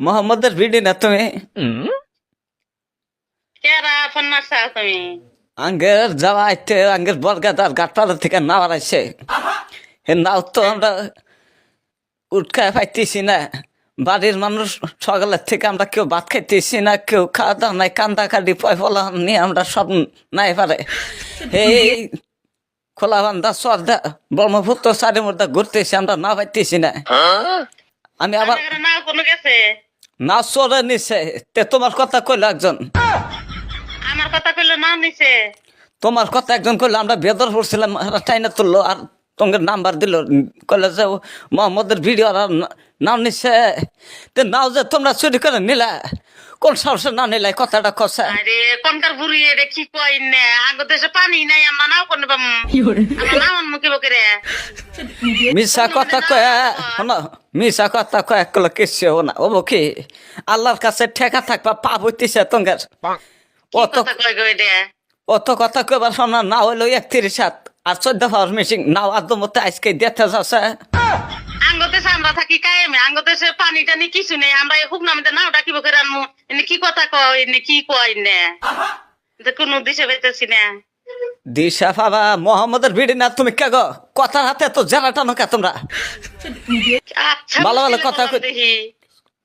মোহাম্মদের ভিডি না তুমি কেরা ফোন মারছা তুমি? আঙ্গের যাওয়া আইতে আঙ্গের বরগাদার গাটপাড়া থেকে নাওয়ার আইছে হে নাও তো আমরা উঠকায় পাইতেছি না। বাড়ির মানুষ সকালের থেকে আমরা কেউ ভাত খাইতেছি না, কেউ খাওয়া দাওয়া নাই, কান্দা কাটি পয়ফলা নিয়ে আমরা সব নাই পারে। এই খোলা বান্ধা সর্দা ব্রহ্মপুত্র সারের মধ্যে ঘুরতেছি, আমরা না পাইতেছি না। আমি আবার না কোনো গেছে না চলে নিছে তে তোমার কথা কইলো একজন, আমার কথা কইলো না নিছে। তোমার কথা একজন কইলো, আমরা বেদর পড়ছিলাম টাইনা তুললো আর তোমার নাম্বার দিল, কইলো যে মোহাম্মদের ভিডিও আর নাও নিছে। তে নাও যে তোমরা চুরি করে নিলা, কোন সাহসে না নিলাই কথাটা কষা। আরে কোনকার বুড়ি রে কি কই না, আগো দেশে পানি নাই আমরা নাও কোন পাম, আমরা নাও মুখে বকরে মিশা কথা কয়া শোনো, মিশা কথা কয়া কল কিছু না ও কি আল্লাহর কাছে ঠেকা থাকবা পাপ হইতেছে তোমার। অত কথা কই গই দে অত কথা কইবার শোনা না হইলো 31 আর 14 পাওয়ার মেশিন নাও আদমতে আজকে দেখতে যাচ্ছে। আঙ্গো দেশে আমরা থাকি কায়েমে, আঙ্গো দেশে পানি টানি কিছু নেই, আমরা হুক নামতে নাও ডাকিব করে আনমু। এনে কি কথা কই এনে কি কই না, যে কোনো দিশে পাইতেছি না। দিশা বাবা মোহাম্মদের ভিড়ি না তুমি কে গো, কথার হাতে তো জেরা টানো কে তোমরা। আচ্ছা ভালো ভালো কথা কই, দেখি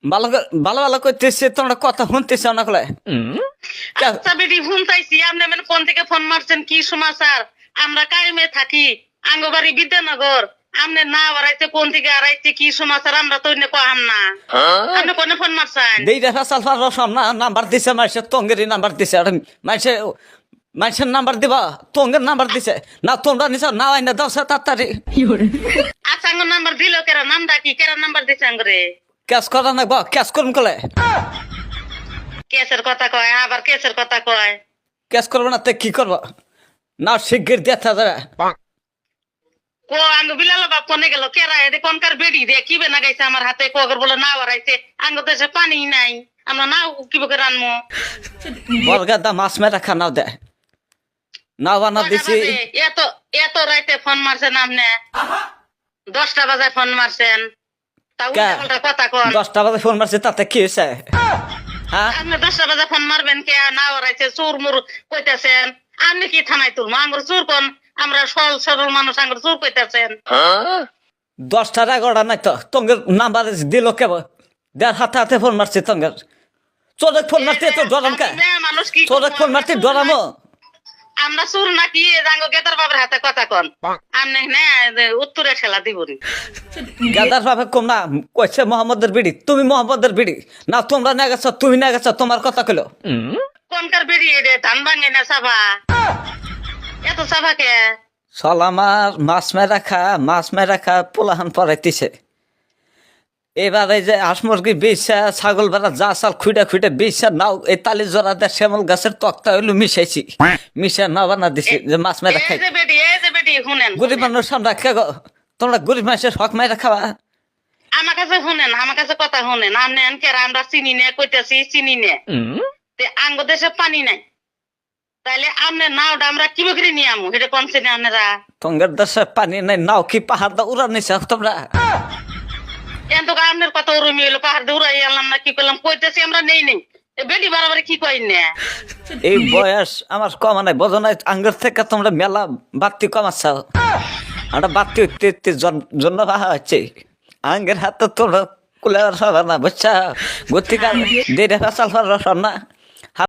ভালো ভালো ভালো কইতেছি তোমরা কথা শুনতেছ না কলে। আচ্ছা বেটি ফোন চাইছি, আপনি মানে কোন থেকে ফোন মারছেন, কি সমাচার? আমরা কায়েমে থাকি, আঙ্গবাড়ি বিদ্যানগর, আপনি না বাড়াইতে কোন থেকে আড়াইতে কি সমাচার আমরা তো ইনে কহাম না। আপনি কোনে ফোন মারছেন? দেইরা ফেসাল ফারসম না নাম্বার দিছে মাইসে, তঙ্গেরই নাম্বার দিছে আর মাইসে মাইসের নাম্বার দিবা, তঙ্গের নাম্বার দিছে না, তোমরা নিছ না আইনা দাও সে তাড়াতাড়ি। আচ্ছা আঙ্গ নাম্বার দিল কেরা, নামটা কি, কেরা নাম্বার দিছে আঙ্গরে? ক্যাশ করা না বা ক্যাশ করুন কলে, কেসের কথা কয়, আবার কেসের কথা কয়। ক্যাশ করবো না তে কি করবো না, শিগগির দেখা যাবে। কো আঙ্গ বিলাল বাপ কোনে গেল, কেরা এদে কোনকার বেড়ি রে কি বেনা গাইছে আমার হাতে, কগর বলে না বাড়াইছে, আঙ্গ দেশে পানি নাই, আমরা নাও কি বকে রানমু। বরগাদা মাছ মেরা খানাও দেয় নাও বানা দিছি। এত এত রাইতে ফোন মারছেন আপনি, 10টা বাজে ফোন মারছেন, তা উল্টা কথা কোন। 10টা বাজে ফোন মারছি তাতে কি হয়েছে? হ্যাঁ আপনি 10টা বাজে ফোন মারবেন কে, না ওরাইছে চোর মুর কইতাছেন, আপনি কি থানায় তুলবো? আঙ্গুর চোর কোন, আমরা সরল মানুষ, আঙ্গুর চোর কইতাছেন। 10টার 11টা নাই তো তঙ্গের নাম্বার দিল কেবল, দেড় হাতে হাতে ফোন মারছি তঙ্গের। চোরে ফোন মারতে তো ডরাম কে, মানুষ কি চোরে ফোন মারতে ডরামো। আমরা চোর নাকি আঙ্গো গেদার বাবার হাতে কথা কন, আপনি না উত্তরে খেলা দিবনি। গাদার ভাবে কম না, কইছে মোহাম্মদের বিড়ি, তুমি মোহাম্মদের বিড়ি না, তোমরা না গেছো, তুমি না গেছো, তোমার কথা কইলো। কোনকার বেরিয়ে রে ধান ভাঙে না সাবা, এত সাবা কে? আমার মাছ মেরা খা পোলাহান পরাইতেছে। এবার এই যে হাঁস মুরগি বেচা, ছাগল বেড়া যা চাল খুঁড়ে খুঁড়ে বেচা নাও, এই তালি জোড়া দিয়ে শ্যামল গাছের তক্তা হইলো মিশাইছি, মিশা না বানা দিছি যে মাছ মেরা খাই। এই যে বেটি শুনেন, গরিব মানুষ সামনে কে গো, তোমরা গরিব মানুষের হক মেরা খাওয়া। আমার কাছে শুনেন, আমার কাছে কথা শুনেন, আপনি কেরা আমরা চিনি নে কইতাছি, চিনি নে তে আঙ্গ দেশে পানি নাই, তাইলে আপনি নাওটা আমরা কি বকরি নিয়ে আমু, এটা কোন চিনি আপনারা? তোমার দেশে পানি নাই, নাও কি পাহাড় দা উড়া নিছে তোমরা? এত আপনার কথা উরমি হইলো, পাহাড় দিয়ে উড়াই আনলাম না কি করলাম, কইতেছি আমরা নেই নেই, বেটি বারবার কি কই না। এই বয়স আমার কমা নাই, বোঝো নাই, আঙ্গের থেকে তোমরা মেলা বাড়তি কমাচ্ছ, আমরা বাড়তি উঠতে জন্য বাহা হচ্ছে আঙ্গের হাতে তোমরা কুলে না বুঝছা, গতিকাল দেড় ফেসাল না।